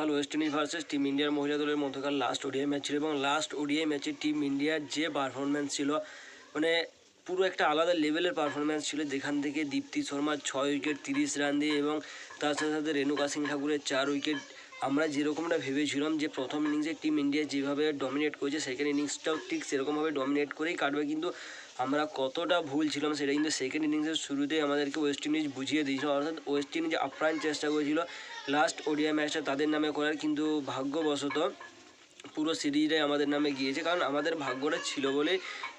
কাল West Indies versus team ইন্ডিয়ার মহিলা দলের মধ্যকার লাস্ট ওডিআই ম্যাচ ছিল এবং লাস্ট ওডিআই ম্যাচে টিম ইন্ডিয়ার যে পারফরম্যান্স ছিল মানে পুরো একটা আলাদা লেভেলের পারফরম্যান্স ছিল, যেখান থেকে দীপ্তি শর্মার 6 উইকেট 30 রান দিয়ে এবং তার সাথে সাথে রেণুকা সিং ঠাকুরের 4 উইকেট। আমরা যেরকমটা ভেবেছিলাম যে প্রথম ইনিংসে টিম ইন্ডিয়া যেভাবে ডমিনেট করেছে সেকেন্ড ইনিংসটাও ঠিক সেরকমভাবে ডমিনেট করেই কাটবে, কিন্তু আমরা কতটা ভুল ছিলাম সেটা কিন্তু সেকেন্ড ইনিংসের শুরুতেই আমাদেরকে ওয়েস্ট ইন্ডিজ বুঝিয়ে দিয়েছিল। অর্থাৎ ওয়েস্ট ইন্ডিজ আপ্রাণ চেষ্টা করেছিল লাস্ট ওডিআই ম্যাচটা তাদের নামে করার, কিন্তু ভাগ্যবশত পুরো সিরিজটাই আমাদের নামে গিয়েছে, কারণ আমাদের ভাগ্যটা ছিল বলে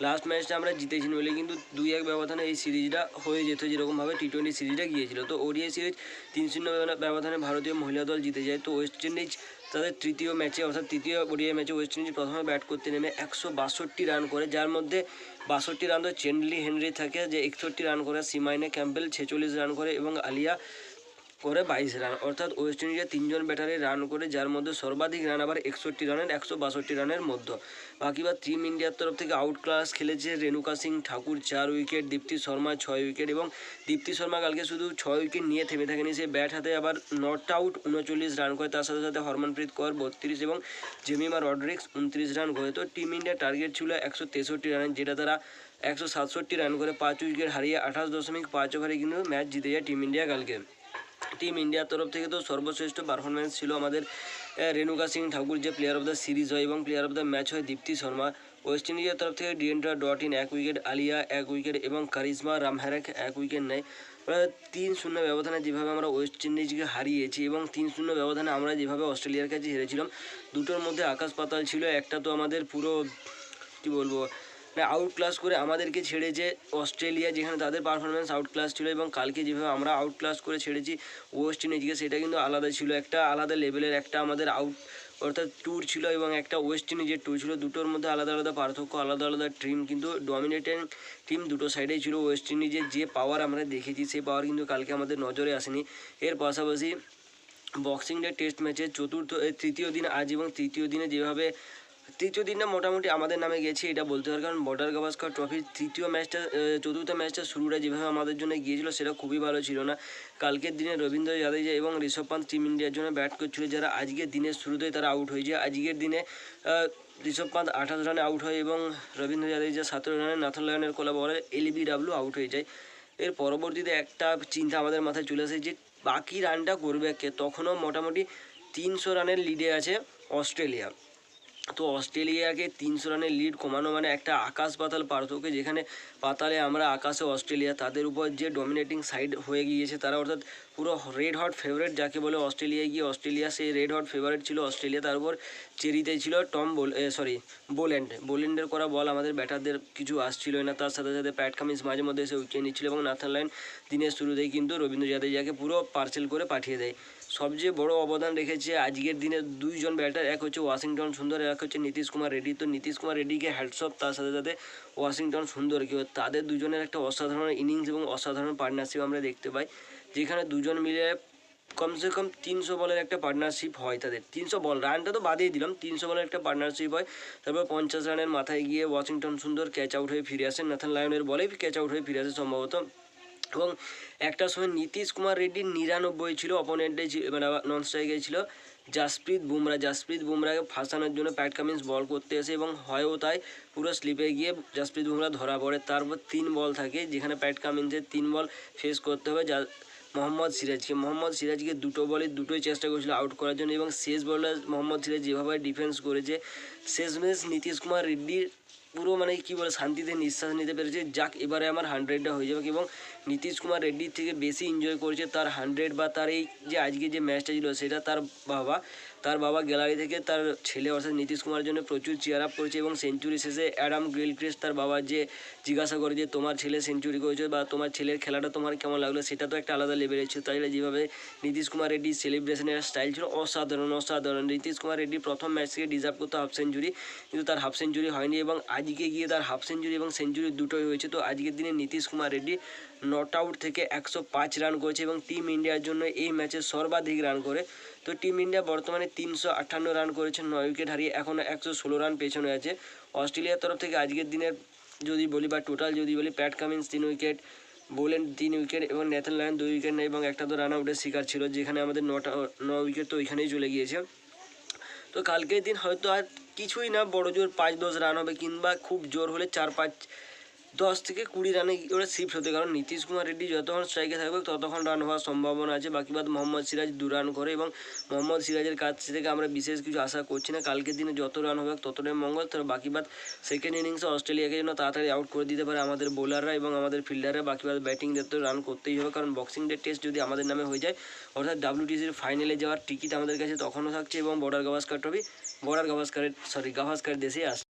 লাস্ট ম্যাচটা আমরা জিতেছি, বলে কিন্তু 2-1 ব্যবধানে এই সিরিজটা হয়ে যেত যেরকমভাবে টি20 সিরিজটা গিয়েছিল। তো ওডিআই সিরিজ 3-0 ব্যবধানে ভারতীয় মহিলা দল জিতে যায়। তো ওয়েস্ট ইন্ডিজ তাদের তৃতীয় ম্যাচে অর্থাৎ তৃতীয় ওডিআই ম্যাচে ওয়েস্ট ইন্ডিজ প্রথমে ব্যাট করতে নেমে 162 রান করে, যার মধ্যে 62 রান তো চেন্ডলি হেনরি থাকে যে 61 রান করে, সিমাইনে ক্যাম্পবেল 46 রান করে এবং আলিয়া করে 22 রান। অর্থাৎ ওয়েস্ট ইন্ডিজের 3জন ব্যাটারে রান করে, যার মধ্যে সর্বাধিক রান আবার 61 রানের 162 রানের মধ্যে। বাকিবার টিম ইন্ডিয়ার তরফ থেকে আউট ক্লাস খেলেছে রেণুকা সিং ঠাকুর 4 উইকেট, দীপ্তি শর্মা 6 উইকেট এবং দীপ্তি শর্মা কালকে শুধু 6 উইকেট নিয়ে থেমে থাকেনি, সে ব্যাট হাতে আবার নট আউট 39 রান করে, তার সাথে সাথে হরমনপ্রীত কৌর 32 এবং জেমিমা রড্রিক্স 29 রান করে। তো টিম ইন্ডিয়ার টার্গেট ছিল 163 রানের, যেটা তারা 167 রান করে 5 উইকেট হারিয়ে 28.5 ওভারে কিন্তু ম্যাচ জিতে যায় টিম ইন্ডিয়া কালকে। টিম ইন্ডিয়ার তরফ থেকে তো সর্বশ্রেষ্ঠ পারফরমেন্স ছিল আমাদের রেণুকা সিং ঠাকুর, যে প্লেয়ার অফ দ্য সিরিজ হয় এবং প্লেয়ার অফ দ্য ম্যাচ হয় দীপ্তি শর্মা। ওয়েস্ট ইন্ডিজের তরফ থেকে ডিএন্ড্রা ডট-ইন 1 উইকেট, আলিয়া 1 উইকেট এবং কারিশমা রামহারেক 1 উইকেট নেয়। 3-0 ব্যবধানে যেভাবে আমরা ওয়েস্ট ইন্ডিজকে হারিয়েছি এবং 3-0 ব্যবধানে আমরা যেভাবে অস্ট্রেলিয়ার কাছে হেরেছিলাম, দুটোর মধ্যে আকাশ পাতাল ছিল। একটা তো আমাদের পুরো কী বলবো আউট ক্লাস করে আমাদেরকে ছেড়েছে অস্ট্রেলিয়া, যেখানে তাদের পারফরমেন্স আউট ক্লাস ছিল, এবং কালকে যেভাবে আমরা আউট ক্লাস করে ছেড়েছি ওয়েস্ট ইন্ডিজকে, সেটা কিন্তু আলাদা ছিল, একটা আলাদা লেভেলের একটা আমাদের আউট অর্থাৎ ট্যুর ছিল এবং একটা ওয়েস্ট ইন্ডিজের ট্যুর ছিল। দুটোর মধ্যে আলাদা আলাদা পার্থক্য, আলাদা আলাদা টিম, কিন্তু ডমিনেটিং টিম দুটো সাইডেই ছিল। ওয়েস্ট ইন্ডিজের যে পাওয়ার আমরা দেখেছি সেই পাওয়ার কিন্তু কালকে আমাদের নজরে আসেনি। এর পাশাপাশি বক্সিং ডে টেস্ট ম্যাচের তৃতীয় দিন আজ, এবং তৃতীয় দিনটা মোটামুটি আমাদের নামে গেছে এটা বলতে হয়, কারণ বর্ডার গাভাস্কার ট্রফির চতুর্থ ম্যাচটা শুরুটা যেভাবে আমাদের জন্য গিয়েছিল সেটা খুবই ভালো ছিল না। কালকের দিনে রবীন্দ্র জাদেজা এবং ঋষভ পান্ত টিম ইন্ডিয়ার জন্য ব্যাট করছিল, যারা আজকের দিনের শুরুতেই তারা আউট হয়ে যায়। আজকের দিনে ঋষভ পান্ত 28 রানে আউট হয় এবং রবীন্দ্র জাদেজা 17 রানে নাথন লায়নের কোলা বলে এলবিডব্লিউ আউট হয়ে যায়। এর পরবর্তীতে একটা চিন্তা আমাদের মাথায় চলে আসে যে বাকি রানটা করবে কে। তখনও মোটামুটি 300 রানের লিডে আছে অস্ট্রেলিয়া। তো অস্ট্রেলিয়াকে 300 রানের লিড কমানো মানে একটা আকাশ পাতাল পার্থক্য, যেখানে পাতালে আমরা আকাশে অস্ট্রেলিয়া, তাদের উপর যে ডমিনেটিং সাইড হয়ে গিয়েছে তারা, অর্থাৎ পুরো রেড হট ফেভারিট যাকে বলে অস্ট্রেলিয়ায় গিয়ে, অস্ট্রেলিয়া সেই রেড হট ফেভারিট ছিল অস্ট্রেলিয়া। তার উপর চেরিতে ছিল বোল্যান্ডের করা বল আমাদের ব্যাটারদের কিছু আসছিল না, তার সাথে সাথে প্যাট কামিন্স মাঝে মধ্যে এসে উইকেট নিচ্ছিল এবং নাথান লায়ন দিনের শুরুতেই কিন্তু রবীন্দ্র জাদেজাকে পুরো পার্সেল করে পাঠিয়ে দেয়। সবচেয়ে বড় অবদান রেখেছে আজকের দিনে 2জন ব্যাটার, এক হচ্ছে ওয়াশিংটন সুন্দর, এক হচ্ছে নীতিশ কুমার রেড্ডি। তো নীতিশ কুমার রেড্ডিকে হ্যাটসঅফ, তার সাথে সাথে ওয়াশিংটন সুন্দরকে, তাদের দুজনের একটা অসাধারণ ইনিংস এবং অসাধারণ পার্টনারশিপ আমরা দেখতে পাই, যেখানে দুজন মিলে কমসে কম 300 বলের একটা পার্টনারশিপ হয় তাদের। 300 বল, রানটা তো বাদেই দিলাম, 300 বলের একটা পার্টনারশিপ হয়। তারপর 50 রানের মাথায় গিয়ে ওয়াশিংটন সুন্দর ক্যাচ আউট হয়ে ফিরে আসেন, নাথান লায়নের বলেই ক্যাচ আউট হয়ে ফিরে আসে সম্ভবত। এবং একটা সময় নীতিশ কুমার রেড্ডির 99 ছিল, অপোনেন্টে মানে নন স্ট্রাইকে ছিল জাসপ্রীত বুমরাকে ফাঁসানোর জন্য প্যাট কামিন্স বল করতে আসে এবং হয়ও তাই পুরো স্লিপে গিয়ে জাসপ্রীত বুমরা ধরা পড়ে। তারপর 3 বল থাকে, যেখানে প্যাট কামিন্সের 3 বল ফেস করতে হবে মোহাম্মদ সিরাজকে 2 বলে 2টোই চেষ্টা করেছিল আউট করার জন্য, এবং শেষ বলে মোহাম্মদ সিরাজ যেভাবে ডিফেন্স করেছে, শেষমেশ নীতিশ কুমার রেড্ডির পুরো মানে কী বলে শান্তিতে নিঃশ্বাস নিতে পেরেছে, যাক এবারে আমার 100টা হয়ে যাবে। এবং নীতিশ কুমার রেড্ডির থেকে বেশি এনজয় করেছে তার 100 বা তার এই যে আজকে যে ম্যাচটা ছিল সেটা তার বাবা গ্যালারি থেকে তার ছেলে অর্থাৎ নীতিশ কুমারের জন্য প্রচুর চেয়ার আপ করেছে, এবং সেঞ্চুরি শেষে অ্যাডাম গিলক্রিস্ট তার বাবা যে জিজ্ঞাসা করে যে তোমার ছেলে সেঞ্চুরি করেছে বা তোমার ছেলের খেলাটা তোমার কেমন লাগলো, সেটা তো একটা আলাদা লেভেলের ছিল। তাই যেভাবে নীতিশ কুমার রেড্ডির সেলিব্রেশনের স্টাইল ছিল অসাধারণ। নীতিশ কুমার রেড্ডি প্রথম ম্যাচ থেকে ডিজার্ভ করতো হাফ সেঞ্চুরি, কিন্তু তার হাফ সেঞ্চুরি হয়নি, এবং আজকে গিয়ে তার হাফ সেঞ্চুরি এবং সেঞ্চুরি দুটোই হয়েছে। তো আজকের দিনে নীতিশ কুমার রেড্ডি নট আউট থেকে 105 রান করেছে এবং টিম ইন্ডিয়ার জন্য এই ম্যাচে সর্বাধিক রান করে। তো টিম ইন্ডিয়া বর্তমানে 358 রান করেছে, 9 উইকেট হারিয়ে এখনও 116 রান পেছনে আছে। অস্ট্রেলিয়ার তরফ থেকে আজকের দিনের যদি বলি বা টোটাল যদি বলি, প্যাট কামিন্স 3 উইকেট, বোলেন্ড 3 উইকেট এবং ন্যাথন লায়ন 2 উইকেট নেয় এবং একটা তো রান আউটের শিকার ছিল, যেখানে আমাদের 9 উইকেট তো ওইখানেই চলে গিয়েছে। তো কালকের দিন হয়তো আর কিছুই না, বড় জোর 5-10 রান হবে, কিংবা খুব জোর হলে 4-5-10 থেকে 20 রানে ওরা শিফট হতে, কারণ নীতিশ কুমার রেড্ডি যতক্ষণ স্ট্রাইকে থাকবে ততক্ষণ রান হওয়ার সম্ভাবনা আছে। বাকি বাদ মোহাম্মদ সিরাজ 2 রান করে, এবং মোহাম্মদ সিরাজের কাছ থেকে আমরা বিশেষ কিছু আশা করছি না। কালকের দিনে যত রান হবে ততটাই মঙ্গল। তো বাকি বাদ সেকেন্ড ইনিংসে অস্ট্রেলিয়াকে যেন তাড়াতাড়ি আউট করে দিতে পারে আমাদের বোলাররা এবং আমাদের ফিল্ডাররা। বাকি বাদ ব্যাটিংদের তো রান করতেই হবে, কারণ বক্সিং ডে টেস্ট যদি আমাদের নামে হয়ে যায়, অর্থাৎ WTCর ফাইনালে যাওয়ার টিকিট আমাদের কাছে তখনও থাকছে, এবং বর্ডার গাভাস্কার দেশেই আসছে।